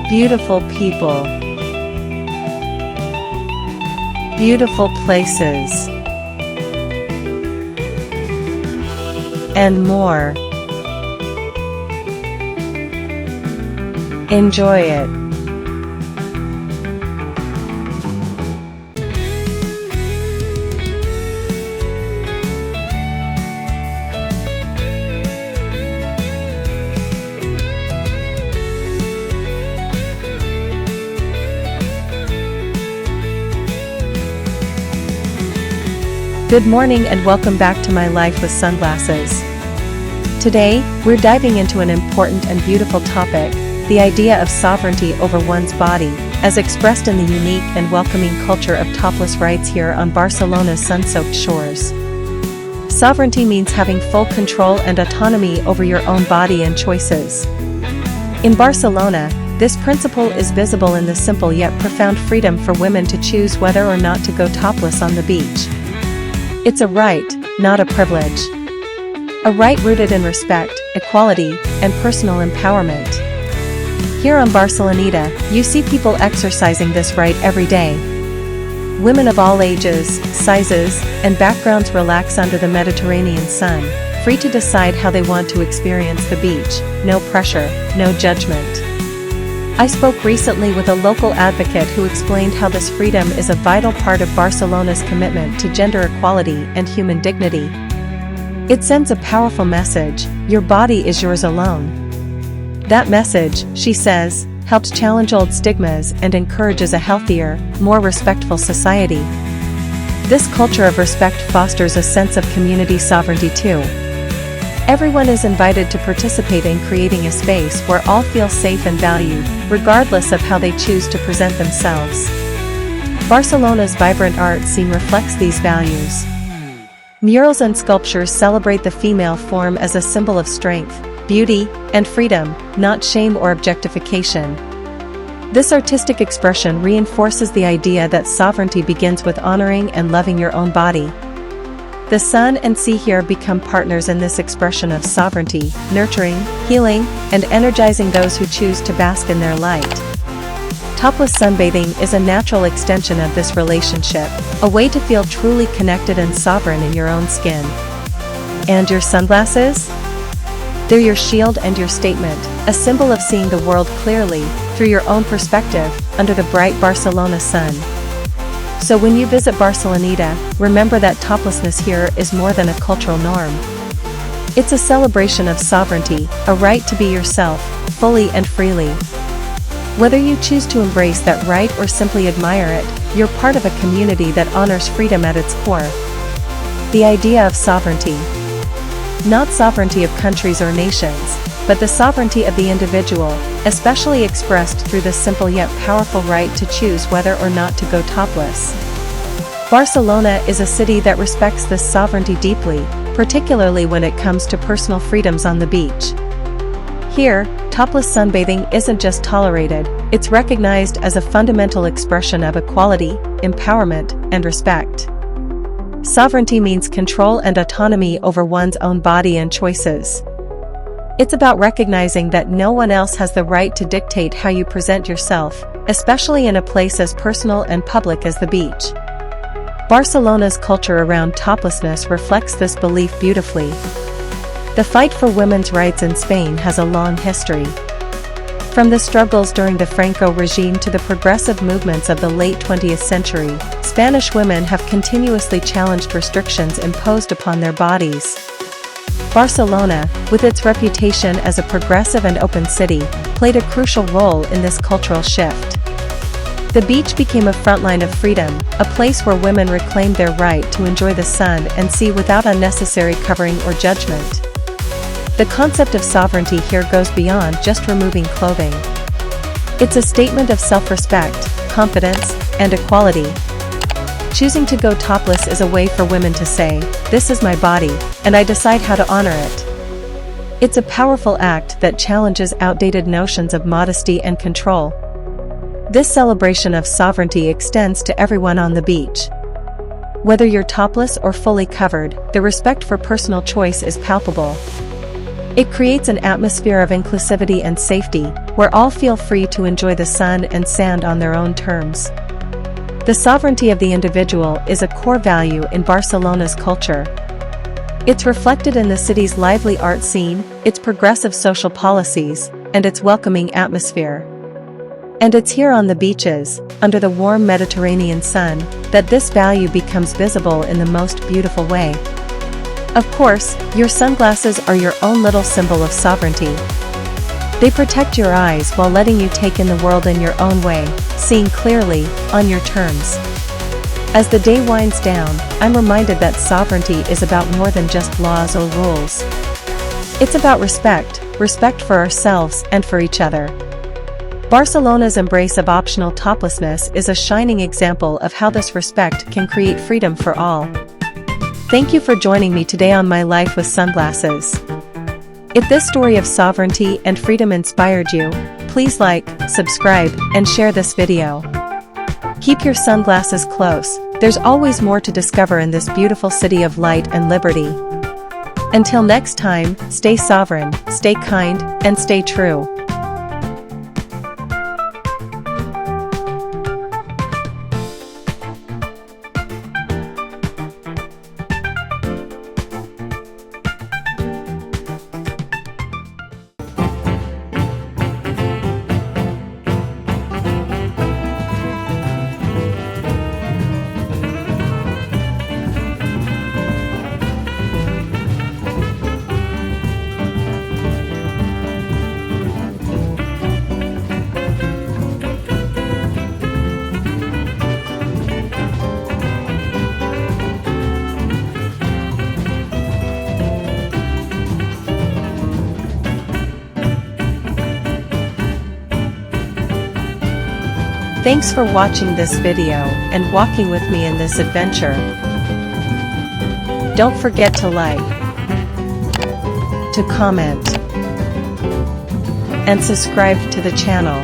beautiful people, beautiful places, and more. Enjoy it. Good morning and welcome back to My Life with Sunglasses. Today, we're diving into an important and beautiful topic, the idea of sovereignty over one's body, as expressed in the unique and welcoming culture of topless rights here on Barcelona's sun-soaked shores. Sovereignty means having full control and autonomy over your own body and choices. In Barcelona, this principle is visible in the simple yet profound freedom for women to choose whether or not to go topless on the beach. It's a right, not a privilege. A right rooted in respect, equality, and personal empowerment. Here on Barceloneta, you see people exercising this right every day. Women of all ages, sizes, and backgrounds relax under the Mediterranean sun, free to decide how they want to experience the beach, no pressure, no judgment. I spoke recently with a local advocate who explained how this freedom is a vital part of Barcelona's commitment to gender equality and human dignity. It sends a powerful message: your body is yours alone. That message, she says, helps challenge old stigmas and encourages a healthier, more respectful society. This culture of respect fosters a sense of community sovereignty too. Everyone is invited to participate in creating a space where all feel safe and valued, regardless of how they choose to present themselves. Barcelona's vibrant art scene reflects these values. Murals and sculptures celebrate the female form as a symbol of strength, beauty, and freedom, not shame or objectification. This artistic expression reinforces the idea that sovereignty begins with honoring and loving your own body. The sun and sea here become partners in this expression of sovereignty, nurturing, healing, and energizing those who choose to bask in their light. Topless sunbathing is a natural extension of this relationship, a way to feel truly connected and sovereign in your own skin. And your sunglasses? They're your shield and your statement, a symbol of seeing the world clearly, through your own perspective, under the bright Barcelona sun. So when you visit Barceloneta, remember that toplessness here is more than a cultural norm. It's a celebration of sovereignty, a right to be yourself, fully and freely. Whether you choose to embrace that right or simply admire it, you're part of a community that honors freedom at its core. The idea of sovereignty. Not sovereignty of countries or nations, but the sovereignty of the individual, especially expressed through the simple yet powerful right to choose whether or not to go topless. Barcelona is a city that respects this sovereignty deeply, particularly when it comes to personal freedoms on the beach. Here, topless sunbathing isn't just tolerated, it's recognized as a fundamental expression of equality, empowerment, and respect. Sovereignty means control and autonomy over one's own body and choices. It's about recognizing that no one else has the right to dictate how you present yourself, especially in a place as personal and public as the beach. Barcelona's culture around toplessness reflects this belief beautifully. The fight for women's rights in Spain has a long history. From the struggles during the Franco regime to the progressive movements of the late 20th century, Spanish women have continuously challenged restrictions imposed upon their bodies. Barcelona, with its reputation as a progressive and open city, played a crucial role in this cultural shift. The beach became a frontline of freedom, a place where women reclaimed their right to enjoy the sun and sea without unnecessary covering or judgment. The concept of sovereignty here goes beyond just removing clothing. It's a statement of self-respect, confidence, and equality. Choosing to go topless is a way for women to say, "This is my body, and I decide how to honor it." It's a powerful act that challenges outdated notions of modesty and control. This celebration of sovereignty extends to everyone on the beach. Whether you're topless or fully covered, the respect for personal choice is palpable. It creates an atmosphere of inclusivity and safety, where all feel free to enjoy the sun and sand on their own terms. The sovereignty of the individual is a core value in Barcelona's culture. It's reflected in the city's lively art scene, its progressive social policies, and its welcoming atmosphere. And it's here on the beaches, under the warm Mediterranean sun, that this value becomes visible in the most beautiful way. Of course, your sunglasses are your own little symbol of sovereignty. They protect your eyes while letting you take in the world in your own way, seeing clearly, on your terms. As the day winds down, I'm reminded that sovereignty is about more than just laws or rules. It's about respect for ourselves and for each other. Barcelona's embrace of optional toplessness is a shining example of how this respect can create freedom for all. Thank you for joining me today on My Life with Sunglasses. If this story of sovereignty and freedom inspired you, please like, subscribe, and share this video. Keep your sunglasses close, there's always more to discover in this beautiful city of light and liberty. Until next time, stay sovereign, stay kind, and stay true. Thanks for watching this video and walking with me in this adventure. Don't forget to like, to comment, and subscribe to the channel.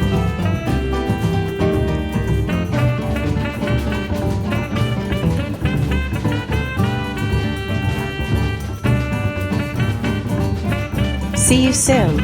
See you soon.